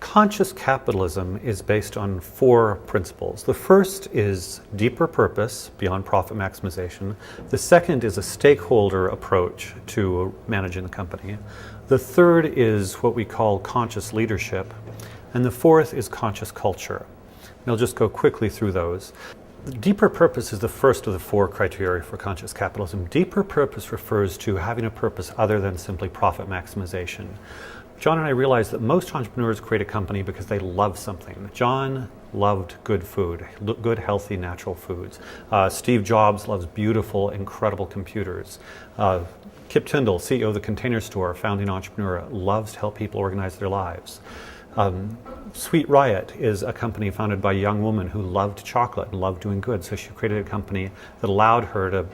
Conscious capitalism is based on four principles. The first is deeper purpose beyond profit maximization. The second is a stakeholder approach to managing the company. The third is what we call conscious leadership. And the fourth is conscious culture. And I'll just go quickly through those. Deeper purpose is the first of the four criteria for conscious capitalism. Deeper purpose refers to having a purpose other than simply profit maximization. John and I realized that most entrepreneurs create a company because they love something. John loved good food, good, healthy, natural foods. Steve Jobs loves beautiful, incredible computers. Kip Tyndall, CEO of the Container Store, founding entrepreneur, loves to help people organize their lives. Sweet Riot is a company founded by a young woman who loved chocolate and loved doing good, so she created a company that allowed her to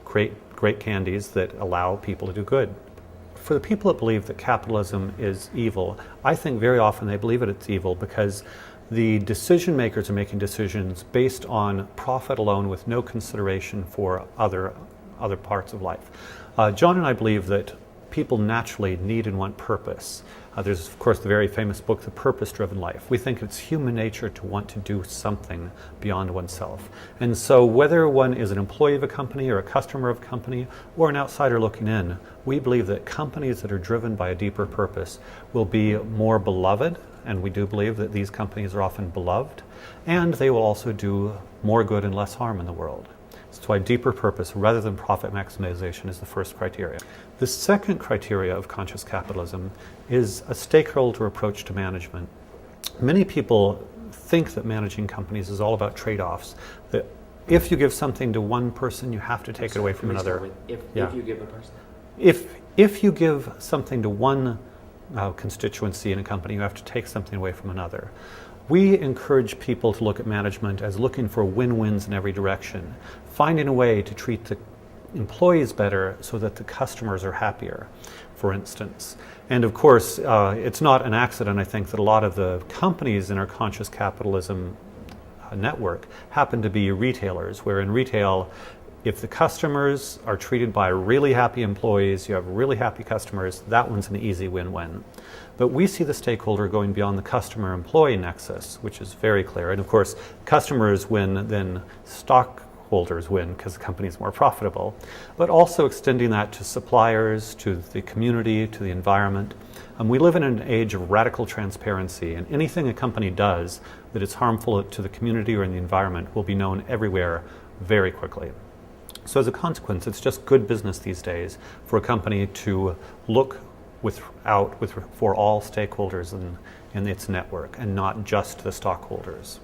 create great candies that allow people to do good. For the people that believe that capitalism is evil, I think very often they believe it's evil because the decision makers are making decisions based on profit alone with no consideration for other parts of life. John and I believe that people naturally need and want purpose. There's, of course, the very famous book, The Purpose-Driven Life. We think it's human nature to want to do something beyond oneself. And so whether one is an employee of a company or a customer of a company or an outsider looking in, we believe that companies that are driven by a deeper purpose will be more beloved, and we do believe that these companies are often beloved, and they will also do more good and less harm in the world. That's why deeper purpose rather than profit maximization is the first criteria. The second criteria of conscious capitalism is a stakeholder approach to management. Many people think that managing companies is all about trade-offs, that if you give something to one person, you have to take it away from another. If you give a person? If you give something to one constituency in a company, you have to take something away from another. We encourage people to look at management as looking for win-wins in every direction, finding a way to treat the employees better so that the customers are happier, for instance. And of course, it's not an accident, I think, that a lot of the companies in our conscious capitalism network happen to be retailers, where in retail, if the customers are treated by really happy employees, you have really happy customers, that one's an easy win-win. But we see the stakeholder going beyond the customer-employee nexus, which is very clear. And of course, customers win, then stockholders win because the company is more profitable. But also extending that to suppliers, to the community, to the environment. We live in an age of radical transparency, and anything a company does that is harmful to the community or in the environment will be known everywhere very quickly. So as a consequence, it's just good business these days for a company to look for all stakeholders in its network and not just the stockholders.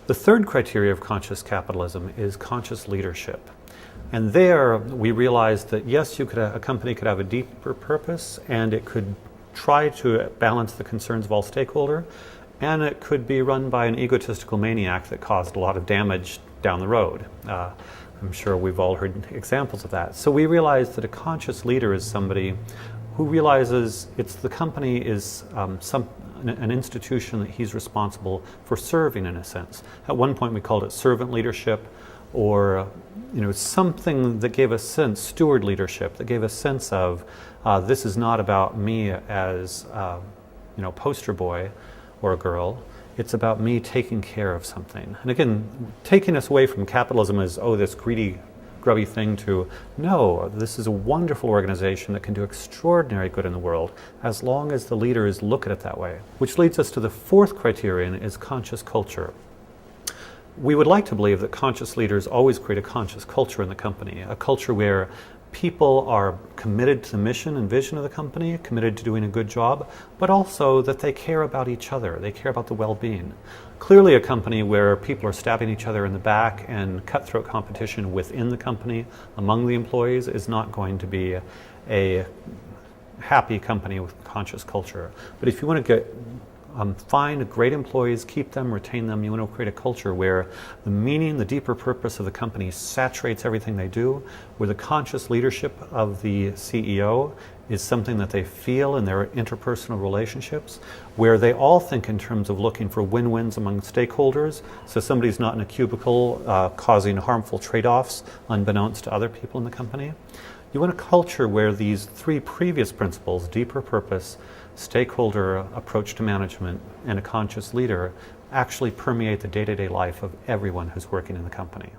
The third criteria of conscious capitalism is conscious leadership. And there we realized that yes, a company could have a deeper purpose and it could try to balance the concerns of all stakeholders, and it could be run by an egotistical maniac that caused a lot of damage down the road. I'm sure we've all heard examples of that. So we realized that a conscious leader is somebody who realizes the company is an institution that he's responsible for serving, in a sense. At one point we called it servant leadership, or something that gave us sense, steward leadership, that gave us sense of this is not about me as poster boy or a girl. It's about me taking care of something. And again, taking us away from capitalism as, this greedy, grubby thing to, no, this is a wonderful organization that can do extraordinary good in the world as long as the leaders look at it that way. Which leads us to the fourth criterion, is conscious culture. We would like to believe that conscious leaders always create a conscious culture in the company, a culture where people are committed to the mission and vision of the company, committed to doing a good job, but also that they care about each other, they care about the well-being. Clearly a company where people are stabbing each other in the back and cutthroat competition within the company among the employees is not going to be a happy company with conscious culture. But if you want to find great employees, keep them, retain them. You want to create a culture where the meaning, the deeper purpose of the company saturates everything they do, where the conscious leadership of the CEO is something that they feel in their interpersonal relationships, where they all think in terms of looking for win-wins among stakeholders, so somebody's not in a cubicle causing harmful trade-offs unbeknownst to other people in the company. You want a culture where these three previous principles, deeper purpose, stakeholder approach to management, and a conscious leader, actually permeate the day-to-day life of everyone who's working in the company.